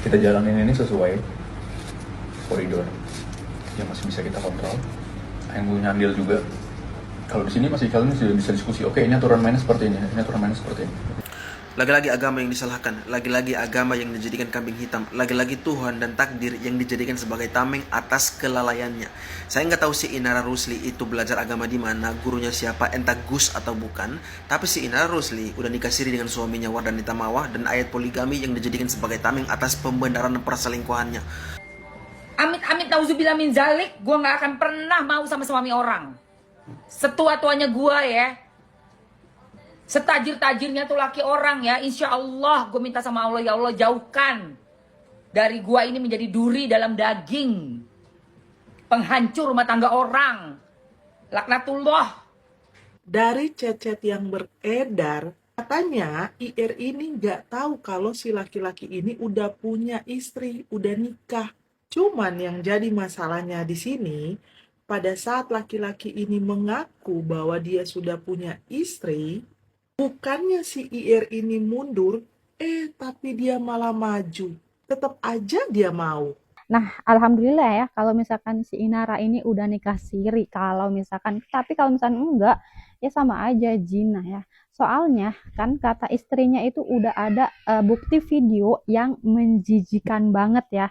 kita jalanin ini sesuai koridor yang masih bisa kita kontrol, yang gue nyandil juga. Kalau di sini masih kalian sudah bisa diskusi, oke ini aturan mainnya seperti ini, ini aturan mainnya seperti ini. Lagi-lagi agama yang disalahkan, lagi-lagi agama yang dijadikan kambing hitam, lagi-lagi Tuhan dan takdir yang dijadikan sebagai tameng atas kelalaiannya. Saya nggak tahu si Inara Rusli itu belajar agama di mana, gurunya siapa, entah Gus atau bukan. Tapi si Inara Rusli udah nikah siri dengan suaminya Wardanita Mawah dan ayat poligami yang dijadikan sebagai tameng atas pembenaran perselingkuhannya. Amit-amit nauzubillah min zalik, gue nggak akan pernah mau sama suami orang. Setua-tuanya gue ya, setajir-tajirnya tuh laki orang ya, insya Allah gue minta sama Allah, ya Allah jauhkan dari gue ini menjadi duri dalam daging, penghancur rumah tangga orang, laknatullah. Dari chat-chat yang beredar, katanya IR ini nggak tahu kalau si laki-laki ini udah punya istri, udah nikah. Cuman yang jadi masalahnya di sini, pada saat laki-laki ini mengaku bahwa dia sudah punya istri, bukannya si IR ini mundur, tapi dia malah maju. Tetap aja dia mau. Nah, alhamdulillah ya kalau misalkan si Inara ini udah nikah siri. Tapi kalau misalkan enggak, ya sama aja zina ya. Soalnya kan kata istrinya itu udah ada bukti video yang menjijikan banget ya.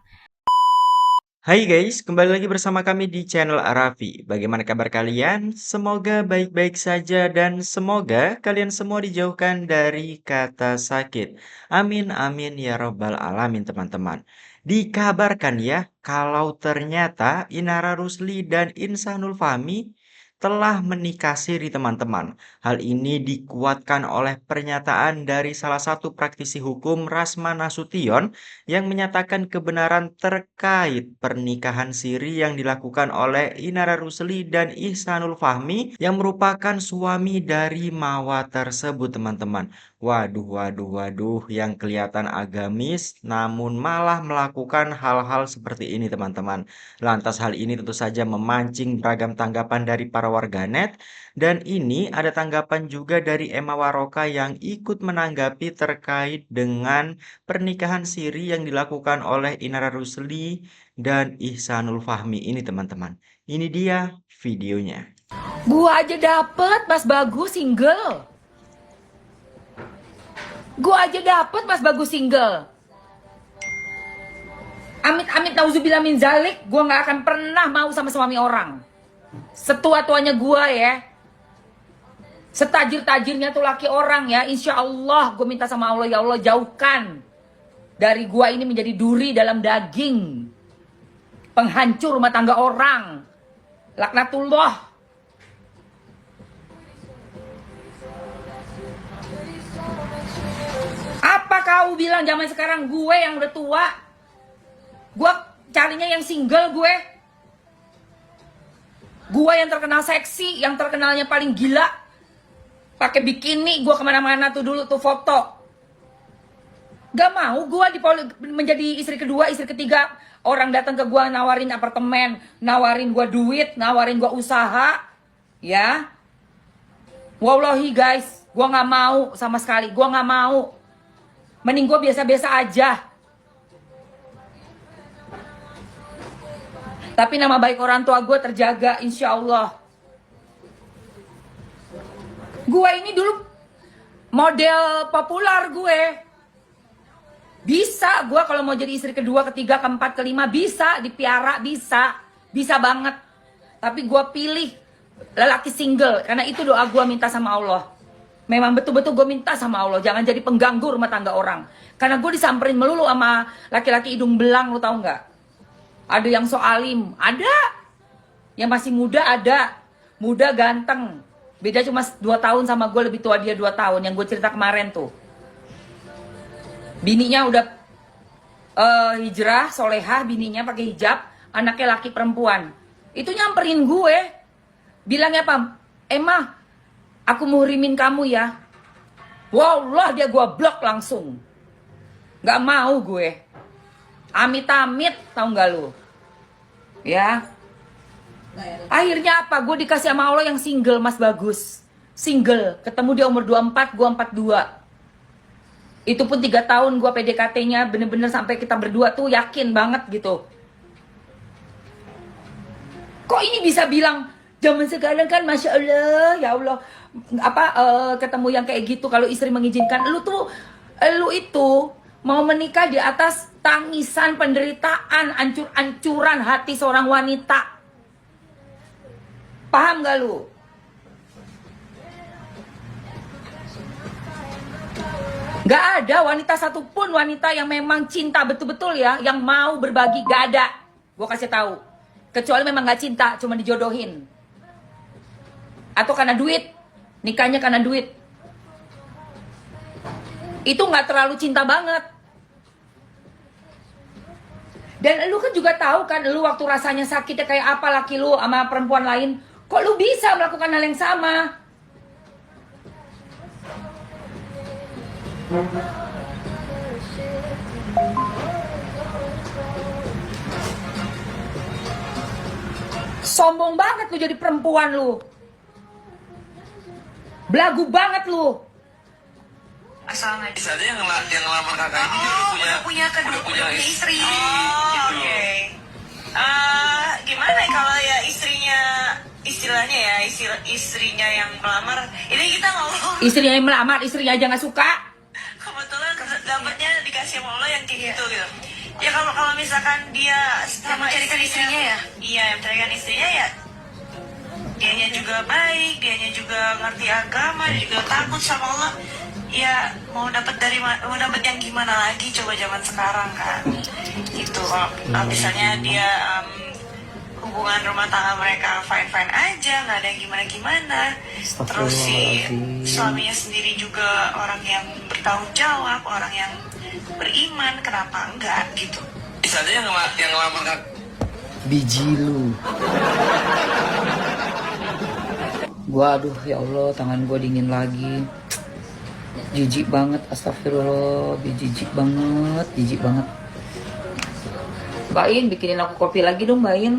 Hai guys, kembali lagi bersama kami di channel Arafi. Bagaimana kabar kalian? Semoga baik-baik saja dan semoga kalian semua dijauhkan dari kata sakit. Amin amin ya robbal alamin teman-teman. Dikabarkan ya kalau ternyata Inara Rusli dan Insanul Fahmi telah menikah siri teman-teman. Hal ini dikuatkan oleh pernyataan dari salah satu praktisi hukum Rasma Nasution yang menyatakan kebenaran terkait pernikahan siri yang dilakukan oleh Inara Rusli dan Ihsanul Fahmi yang merupakan suami dari Mawa tersebut teman-teman. Waduh, waduh, waduh, yang kelihatan agamis namun malah melakukan hal-hal seperti ini teman-teman. Lantas hal ini tentu saja memancing beragam tanggapan dari para warganet. Dan ini ada tanggapan juga dari Emma Waroka yang ikut menanggapi terkait dengan pernikahan siri yang dilakukan oleh Inara Rusli dan Ihsanul Fahmi ini teman-teman. Ini dia videonya. Gue aja dapet Mas Bagus single. Amit-amit nauzubillah min zalik, gue nggak akan pernah mau sama suami orang. Setua-tuanya gue ya, setajir-tajirnya tuh laki orang ya, insya Allah gue minta sama Allah, ya Allah jauhkan dari gue ini menjadi duri dalam daging, penghancur rumah tangga orang, laknatullah. Apa kau bilang zaman sekarang gue yang udah tua? Gue carinya yang single gue. Gue yang terkenal seksi, yang terkenalnya paling gila. Pakai bikini, gue kemana-mana tuh dulu tuh foto. Gak mau gue menjadi istri kedua, istri ketiga. Orang datang ke gue nawarin apartemen, nawarin gue duit, nawarin gue usaha. Ya. Wallahi guys, gue gak mau sama sekali. Gue gak mau. Mending gue biasa-biasa aja. Tapi nama baik orang tua gue terjaga, insya Allah. Gue ini dulu model populer gue. Bisa gue kalau mau jadi istri kedua, ketiga, keempat, kelima, bisa dipiara, bisa. Bisa banget. Tapi gue pilih lelaki single, karena itu doa gue minta sama Allah. Memang betul-betul gue minta sama Allah, jangan jadi pengganggu rumah tangga orang. Karena gue disamperin melulu sama laki-laki hidung belang, lu tau gak? Ada yang so alim, ada. Yang masih muda ada. Muda ganteng. Beda cuma 2 tahun sama gue, lebih tua dia 2 tahun. Yang gue cerita kemarin tuh. Bininya udah hijrah, solehah, bininya pakai hijab. Anaknya laki perempuan. Itu nyamperin gue. Bilangnya apa? Emma, aku muhrimin kamu ya. Wallah dia gue blok langsung. Gak mau gue. Amit-amit, tau gak lu? Ya. Akhirnya apa? Gue dikasih sama Allah yang single, Mas Bagus. Single. Ketemu dia umur 24, gue 42. Itu pun 3 tahun gue PDKT-nya bener-bener sampai kita berdua tuh yakin banget gitu. Kok ini bisa bilang zaman sekarang kan Masya Allah, ya Allah, ketemu yang kayak gitu kalau istri mengizinkan. Lu itu mau menikah di atas tangisan, penderitaan, ancur-ancuran hati seorang wanita. Paham gak lu? Gak ada wanita satupun wanita yang memang cinta betul-betul ya, yang mau berbagi, gak ada. Gue kasih tahu. Kecuali memang gak cinta, cuma dijodohin. Atau karena duit, nikahnya karena duit. Itu gak terlalu cinta banget. Dan lu kan juga tahu kan, lu waktu rasanya sakitnya kayak apa laki lu sama perempuan lain. Kok lu bisa melakukan hal yang sama? Sombong banget lu jadi perempuan lu. Belagu banget lu. Assalamualaikum. Bisa aja yang ngelamar kakak ini Udah punya istri. Gitu. Oke. Gimana ya kalau ya istrinya, istilahnya ya istrinya yang melamar. Ini kita ngomong. Istrinya yang melamar, istrinya aja gak suka. Kebetulan dapetnya dikasih sama Allah yang kayak gitu gitu. Ya kalau misalkan dia sama mencarikan istrinya ya. Iya, yang mencarikan istrinya ya. Dianya juga baik, dianya juga ngerti agama, dia juga takut sama Allah. Ya mau dapat yang gimana lagi coba zaman sekarang kan. Gitu kalau misalnya dia hubungan rumah tangga mereka fine aja, nggak ada yang gimana. Terus si suaminya sendiri juga orang yang bertanggung jawab, orang yang beriman, kenapa enggak gitu? Bisa aja yang ngelamar kakak. Biji lu. Gua aduh ya Allah, tangan gua dingin lagi. Jijik banget, astagfirullah, jijik banget. Mbak In, bikinin aku kopi lagi dong, Mbak In.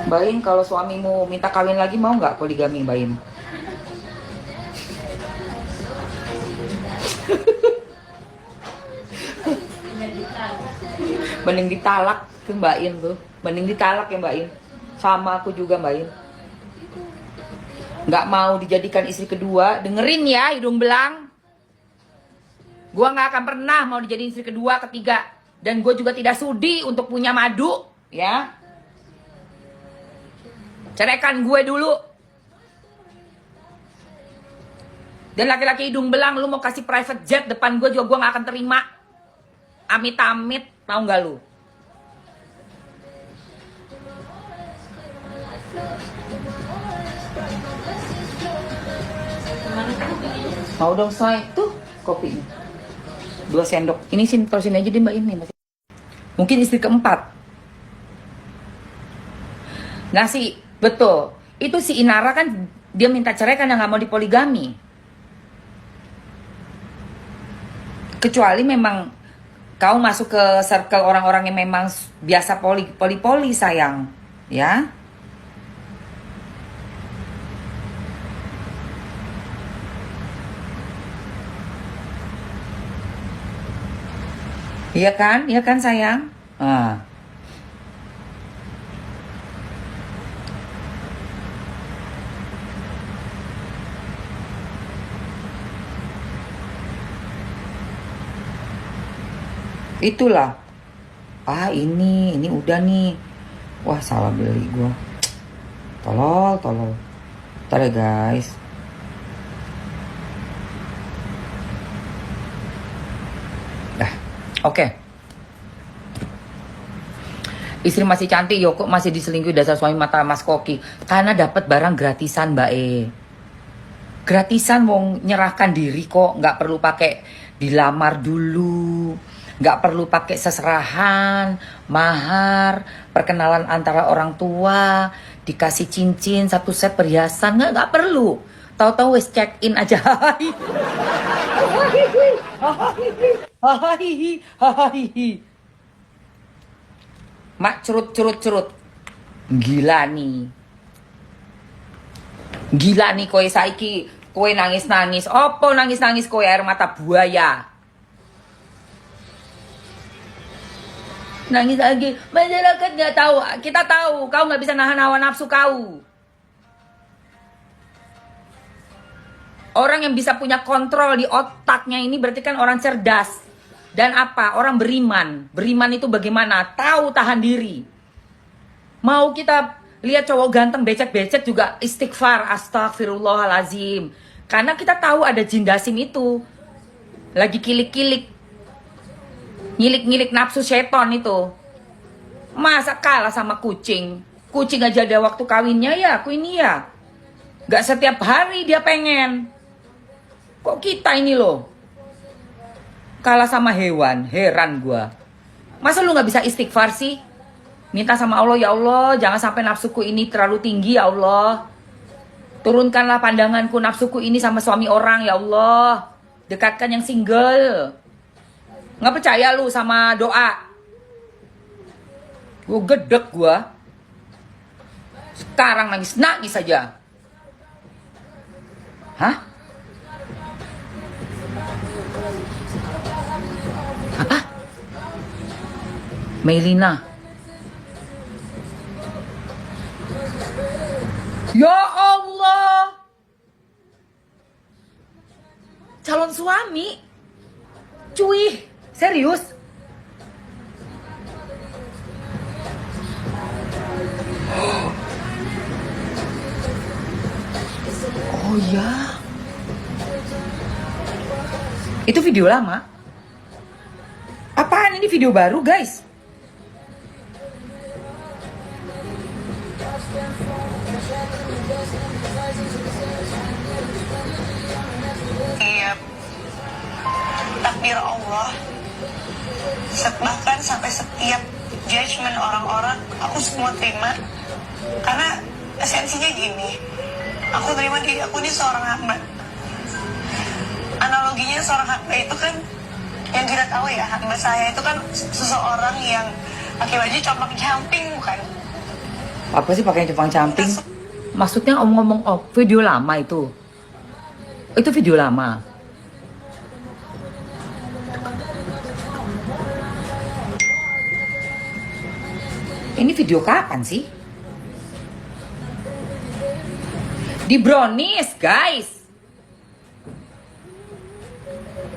Mbak In, kalau suamimu minta kawin lagi mau nggak poligami, Mbak In? Mending ditalak ke Mbak In tuh. Mending ditalak ya Mbak In. Sama aku juga Mbak In. Nggak mau dijadikan istri kedua. Dengerin ya hidung belang. Gua nggak akan pernah mau dijadiin istri kedua, ketiga. Dan gue juga tidak sudi untuk punya madu. Ya. Ceraikan gue dulu. Dan laki-laki hidung belang, lu mau kasih private jet depan gue juga gue gak akan terima. Amit-amit, mau gak lu? Mau dong say, tuh kopinya 2 sendok. Ini sini, taruh sini aja deh Mbak ini. Mungkin istri keempat. Ngasih, betul. Itu si Inara kan dia minta cerai karena gak mau dipoligami. Kecuali memang kau masuk ke circle orang-orang yang memang biasa poli sayang, ya. Iya kan sayang. Itulah. Ini udah nih. Wah, salah beli gua. Tolol. Ntar ya guys. Oke. Istri masih cantik, Yoko masih diselingkuhi dasar suami mata Mas Koki. Karena dapat barang gratisan, Mbak E. Gratisan mau nyerahkan diri kok, nggak perlu pakai dilamar dulu. Nggak perlu pakai seserahan, mahar, perkenalan antara orang tua, dikasih cincin, 1 set perhiasan, nggak perlu. Tahu-tahu wes check in aja. Mak curut. Gila nih. Gila nih kowe saiki, kowe nangis-nangis. Opo nangis-nangis kowe air mata buaya? Nangis lagi. Masyarakat nggak tahu. Kita tahu. Kau nggak bisa nahan hawa nafsu kau. Orang yang bisa punya kontrol di otaknya ini berarti kan orang cerdas. Dan apa? Orang beriman. Beriman itu bagaimana? Tahu tahan diri. Mau kita lihat cowok ganteng becek-becek juga istighfar. Astagfirullahalazim. Karena kita tahu ada jin dasim itu. Lagi kilik-kilik. Ngilik-ngilik nafsu seton itu. Masa kalah sama kucing? Kucing aja ada waktu kawinnya ya, aku ini ya. Gak setiap hari dia pengen. Kok kita ini loh? Kalah sama hewan, heran gua. Masa lu gak bisa istighfar sih? Minta sama Allah, ya Allah, jangan sampai nafsuku ini terlalu tinggi ya Allah. Turunkanlah pandanganku nafsuku ini sama suami orang ya Allah. Dekatkan yang single. Nggak percaya lu sama doa? Gue gedek gua. Sekarang nangis-nangis saja. Hah? Apa? Melina. Ya Allah. Calon suami. Cuy. Serius? Oh ya. Itu video lama? Apaan ini video baru, guys? Iya. Takdir Allah. Bahkan sampai setiap judgement orang-orang aku semua terima, karena esensinya gini, aku terima diri aku ini seorang hamba. Analoginya seorang hamba itu kan, yang kita tahu ya, hamba saya itu kan seseorang yang pakai baju compang camping, bukan? Apa sih pakai compang camping? Maksudnya ngomong video lama itu? Itu video lama. Ini video kapan sih? Di Brownies, guys.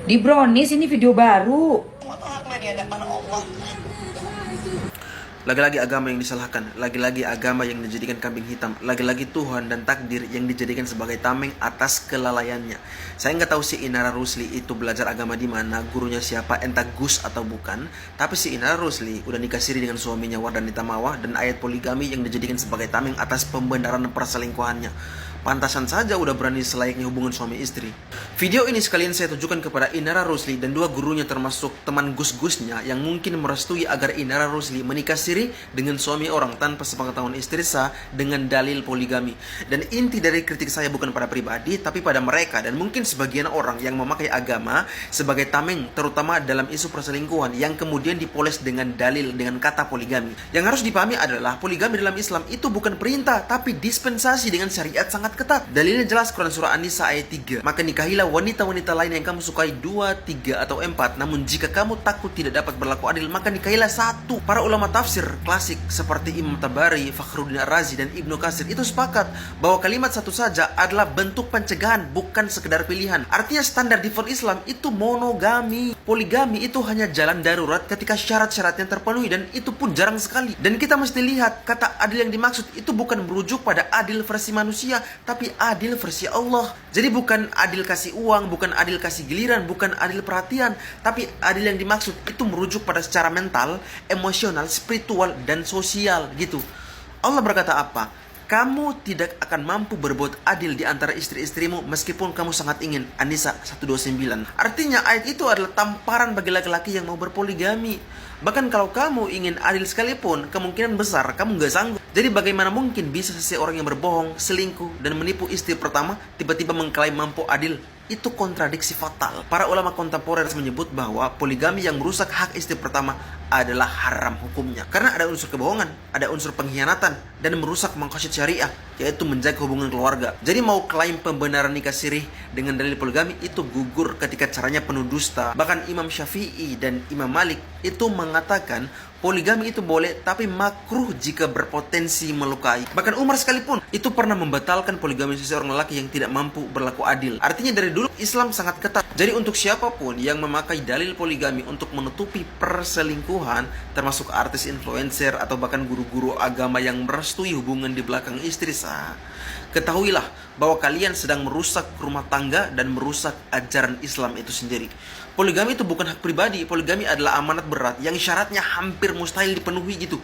Di Brownies ini video baru. Semua tuh hamba di hadapan Allah. Lagi-lagi agama yang disalahkan, lagi-lagi agama yang dijadikan kambing hitam, lagi-lagi Tuhan dan takdir yang dijadikan sebagai tameng atas kelalaiannya. Saya nggak tahu si Inara Rusli itu belajar agama di mana, gurunya siapa, entah Gus atau bukan. Tapi si Inara Rusli udah nikah siri dengan suaminya Wardanita Mawah, dan ayat poligami yang dijadikan sebagai tameng atas pembenaran perselingkuhannya. Pantasan saja udah berani selayaknya hubungan suami istri. Video ini sekalian saya tujukan kepada Inara Rusli dan dua gurunya termasuk teman gus-gusnya yang mungkin merestui agar Inara Rusli menikah siri dengan suami orang tanpa sepengetahuan istri sah dengan dalil poligami. Dan inti dari kritik saya bukan pada pribadi tapi pada mereka dan mungkin sebagian orang yang memakai agama sebagai tameng, terutama dalam isu perselingkuhan yang kemudian dipoles dengan dalil dengan kata poligami. Yang harus dipahami adalah poligami dalam Islam itu bukan perintah tapi dispensasi dengan syariat sangat ketat. Dalilnya jelas Quran surah An-Nisa ayat 3. Maka nikahilah wanita-wanita lain yang kamu sukai 2, 3 atau 4. Namun jika kamu takut tidak dapat berlaku adil, maka nikahilah 1. Para ulama tafsir klasik seperti Imam Tabari, Fakhruddin Ar-Razi dan Ibnu Katsir itu sepakat bahwa kalimat satu saja adalah bentuk pencegahan, bukan sekedar pilihan. Artinya standar default Islam itu monogami. Poligami itu hanya jalan darurat ketika syarat-syaratnya terpenuhi dan itu pun jarang sekali. Dan kita mesti lihat kata adil yang dimaksud itu bukan merujuk pada adil versi manusia, tapi adil versi Allah. Jadi bukan adil kasih uang, bukan adil kasih giliran, bukan adil perhatian, tapi adil yang dimaksud itu merujuk pada secara mental, emosional, spiritual, dan sosial gitu. Allah berkata apa? Kamu tidak akan mampu berbuat adil di antara istri-istrimu meskipun kamu sangat ingin. An-Nisa 129. Artinya ayat itu adalah tamparan bagi laki-laki yang mau berpoligami. Bahkan kalau kamu ingin adil sekalipun, kemungkinan besar kamu nggak sanggup. Jadi bagaimana mungkin bisa seseorang yang berbohong, selingkuh, dan menipu istri pertama tiba-tiba mengklaim mampu adil? Itu kontradiksi fatal. Para ulama kontemporer menyebut bahwa poligami yang merusak hak istri pertama adalah haram hukumnya. Karena ada unsur kebohongan, ada unsur pengkhianatan, dan merusak maqasid syariah, yaitu menjaga hubungan keluarga. Jadi mau klaim pembenaran nikah sirih dengan dalil poligami itu gugur ketika caranya penuh dusta. Bahkan Imam Syafi'i dan Imam Malik itu mengatakan poligami itu boleh tapi makruh jika berpotensi melukai. Bahkan Umar sekalipun itu pernah membatalkan poligami seseorang lelaki yang tidak mampu berlaku adil. Artinya dari dulu Islam sangat ketat. Jadi untuk siapapun yang memakai dalil poligami untuk menutupi perselingkuhan, termasuk artis, influencer, atau bahkan guru-guru agama yang merestui hubungan di belakang istri sah, ketahuilah bahwa kalian sedang merusak rumah tangga dan merusak ajaran Islam itu sendiri. Poligami itu bukan hak pribadi. Poligami adalah amanat berat yang syaratnya hampir mustahil dipenuhi gitu.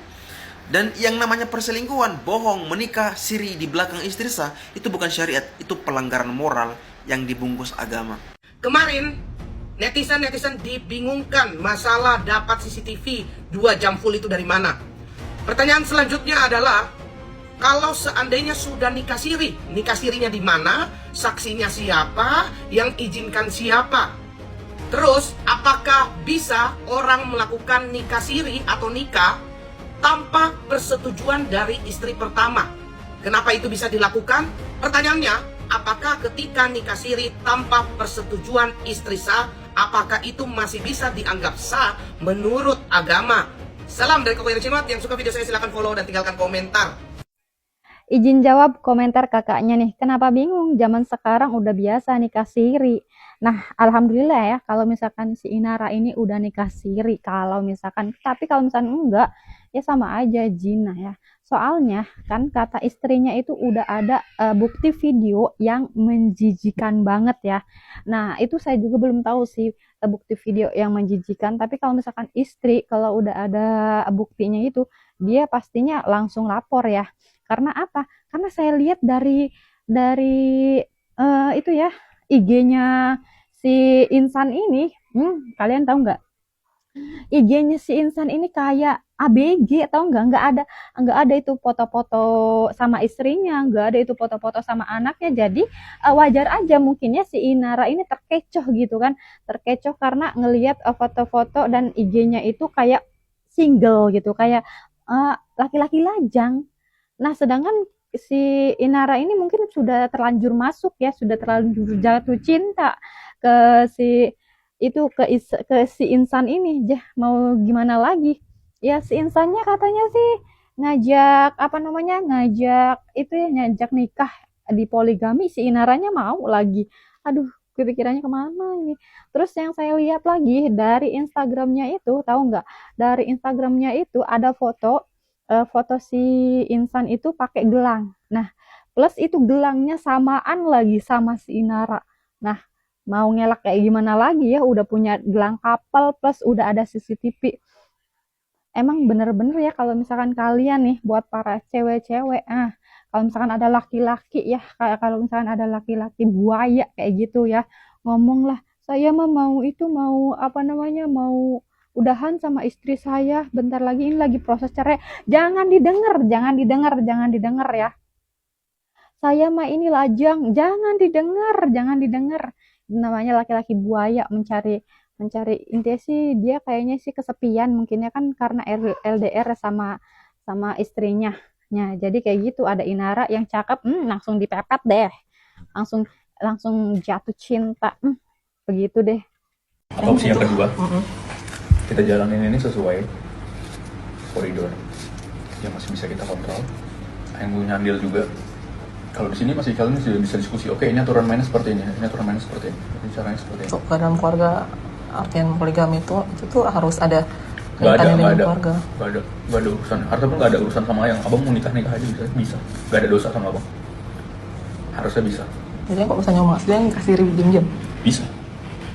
Dan yang namanya perselingkuhan, bohong, menikah siri di belakang istri sah, itu bukan syariat, itu pelanggaran moral yang dibungkus agama. Kemarin netizen dibingungkan masalah dapat CCTV 2 jam full itu dari mana. Pertanyaan selanjutnya adalah, kalau seandainya sudah nikah sirinya di mana, saksinya siapa, yang izinkan siapa? Terus, apakah bisa orang melakukan nikah siri atau nikah tanpa persetujuan dari istri pertama? Kenapa itu bisa dilakukan? Pertanyaannya, apakah ketika nikah siri tanpa persetujuan istri sah, apakah itu masih bisa dianggap sah menurut agama? Salam dari Koko Cinot. Yang suka video saya silahkan follow dan tinggalkan komentar. Izin jawab komentar kakaknya nih, kenapa bingung? Zaman sekarang udah biasa nikah siri. Nah, alhamdulillah ya kalau misalkan si Inara ini udah nikah siri. Tapi kalau misalkan enggak, ya sama aja zina ya. Soalnya kan kata istrinya itu udah ada bukti video yang menjijikan banget ya. Nah, itu saya juga belum tahu sih bukti video yang menjijikan. Tapi kalau misalkan istri, kalau udah ada buktinya itu, dia pastinya langsung lapor ya. Karena apa? Karena saya lihat dari itu ya, IG-nya si Insan ini, kalian tahu nggak? IG-nya si Insan ini kayak ABG, tahu nggak? Nggak ada itu foto-foto sama istrinya, nggak ada itu foto-foto sama anaknya. Jadi wajar aja mungkinnya si Inara ini terkecoh gitu kan, terkecoh karena ngelihat foto-foto dan IG-nya itu kayak single gitu, kayak laki-laki lajang. Nah, sedangkan si Inara ini mungkin sudah terlanjur masuk ya, sudah terlanjur jatuh cinta ke si Insan ini. Mau gimana lagi? Ya si Insannya katanya sih ngajak nikah di poligami, si Inaranya mau lagi. Aduh, kepikirannya kemana ini. Terus yang saya lihat lagi dari Instagramnya itu, tahu nggak? Dari Instagramnya itu ada foto si Insan itu pakai gelang. Nah, plus itu gelangnya samaan lagi sama si Inara. Nah, mau ngelak kayak gimana lagi ya, udah punya gelang kapal plus udah ada CCTV. Emang bener-bener ya kalau misalkan kalian nih buat para cewek-cewek, kalau misalkan ada laki-laki ya, kalau misalkan ada laki-laki buaya kayak gitu ya, ngomong lah, saya mah mau udahan sama istri saya, bentar lagi ini lagi proses cerai. Jangan didengar ya. Saya mah ini lajang, jangan didengar. Namanya laki-laki buaya mencari intinya sih dia kayaknya sih kesepian, mungkinnya kan karena LDR sama istrinya. Nah, jadi kayak gitu, ada Inara yang cakep, langsung dipepet deh. Langsung jatuh cinta. Begitu deh. Opsi yang kedua, kita jalanin ini sesuai koridor yang masih bisa kita kontrol, yang punya andil juga. Kalau di sini masih kalian sudah bisa diskusi, oke ini aturan mainnya seperti ini, ini aturan mainnya seperti ini caranya seperti ini. Untuk dalam keluarga, artian poligami itu tuh harus ada Gak kaitannya dengan ada keluarga. Gak ada urusan. Harusnya pun gak ada urusan sama yang abang mau nikah aja bisa. Gak ada dosa sama abang. Harusnya bisa. Jadi kok misalnya ngomong asli yang kasih diam-diam. Bisa.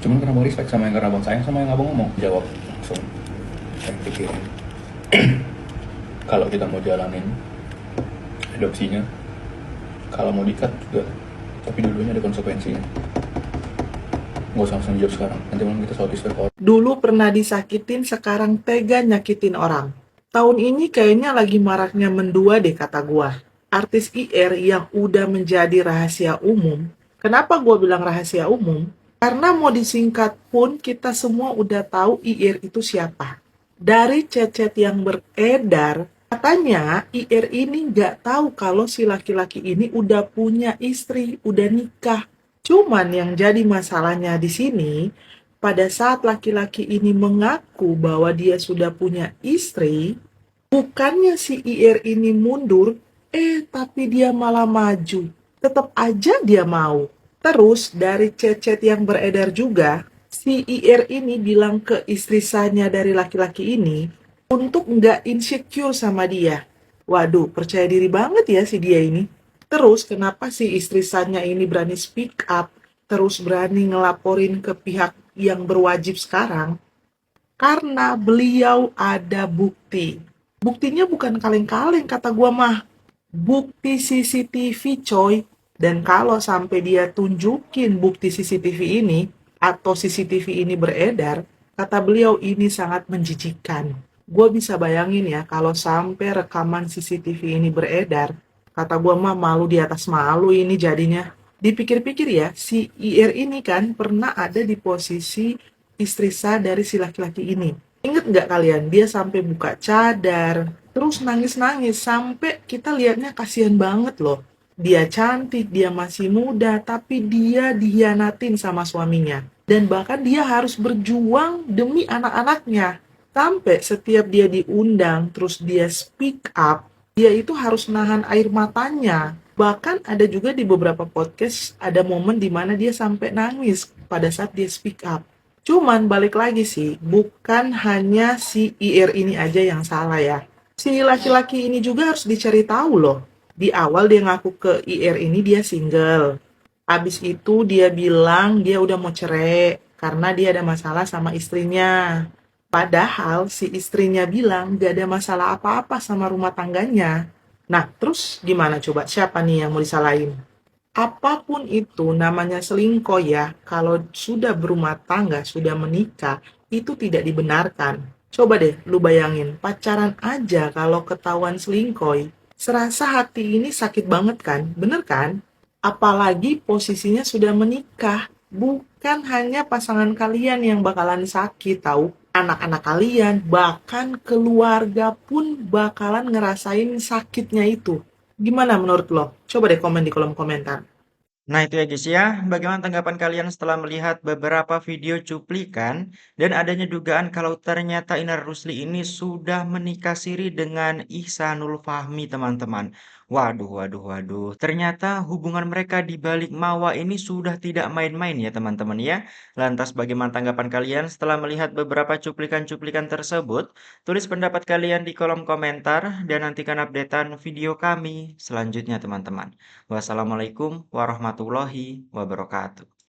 Cuman karena abang respect sama yang karena abang sayang sama yang abang ngomong, jawab langsung. Saya pikirin. Kalau kita mau jalanin adopsinya, kalau mau dikat juga, tapi dulunya ada konsekuensinya. Nggak usah langsung jawab sekarang. Nanti malam kita sholat istighfar. Dulu pernah disakitin, sekarang tega nyakitin orang. Tahun ini kayaknya lagi maraknya mendua deh kata gua. Artis IR yang udah menjadi rahasia umum. Kenapa gua bilang rahasia umum? Karena mau disingkat pun kita semua udah tahu IR itu siapa. Dari chat-chat yang beredar, katanya IR ini nggak tahu kalau si laki-laki ini udah punya istri, udah nikah. Cuman yang jadi masalahnya di sini, pada saat laki-laki ini mengaku bahwa dia sudah punya istri, bukannya si IR ini mundur, tapi dia malah maju. Tetap aja dia mau. Terus dari chat-chat yang beredar juga, si IR ini bilang ke istri sahnya dari laki-laki ini untuk nggak insecure sama dia. Waduh, percaya diri banget ya si dia ini. Terus kenapa si istri sahnya ini berani speak up, terus berani ngelaporin ke pihak yang berwajib sekarang? Karena beliau ada bukti. Buktinya bukan kaleng-kaleng kata gua mah. Bukti CCTV coy. Dan kalau sampai dia tunjukin bukti CCTV ini, atau CCTV ini beredar, kata beliau ini sangat menjijikan. Gue bisa bayangin ya, kalau sampai rekaman CCTV ini beredar, kata gue mah malu di atas malu ini jadinya. Dipikir-pikir ya, si IR ini kan pernah ada di posisi istri sah dari si laki-laki ini. Ingat nggak kalian, dia sampai buka cadar, terus nangis-nangis, sampai kita lihatnya kasihan banget loh. Dia cantik, dia masih muda, tapi dia dihianatin sama suaminya. Dan bahkan dia harus berjuang demi anak-anaknya. Sampai setiap dia diundang, terus dia speak up, dia itu harus nahan air matanya. Bahkan ada juga di beberapa podcast, ada momen di mana dia sampai nangis pada saat dia speak up. Cuman balik lagi sih, bukan hanya si IR ini aja yang salah ya. Si laki-laki ini juga harus dicari tahu loh. Di awal dia ngaku ke IR ini dia single. Habis itu dia bilang dia udah mau cerai karena dia ada masalah sama istrinya. Padahal si istrinya bilang gak ada masalah apa-apa sama rumah tangganya. Nah, terus gimana coba? Siapa nih yang mau disalahin? Apapun itu namanya selingkuh ya, kalau sudah berumah tangga, sudah menikah, itu tidak dibenarkan. Coba deh lu bayangin, pacaran aja kalau ketahuan selingkuh, serasa hati ini sakit banget kan, bener kan? Apalagi posisinya sudah menikah, bukan hanya pasangan kalian yang bakalan sakit tahu, anak-anak kalian, bahkan keluarga pun bakalan ngerasain sakitnya itu. Gimana menurut lo? Coba deh komen di kolom komentar. Nah itu ya guys ya, bagaimana tanggapan kalian setelah melihat beberapa video cuplikan dan adanya dugaan kalau ternyata Inara Rusli ini sudah menikah siri dengan Ihsanul Fahmi teman-teman. Waduh, waduh, waduh. Ternyata hubungan mereka di balik Mawa ini sudah tidak main-main ya teman-teman ya. Lantas bagaimana tanggapan kalian setelah melihat beberapa cuplikan-cuplikan tersebut? Tulis pendapat kalian di kolom komentar dan nantikan updatean video kami selanjutnya teman-teman. Wassalamualaikum warahmatullahi wabarakatuh.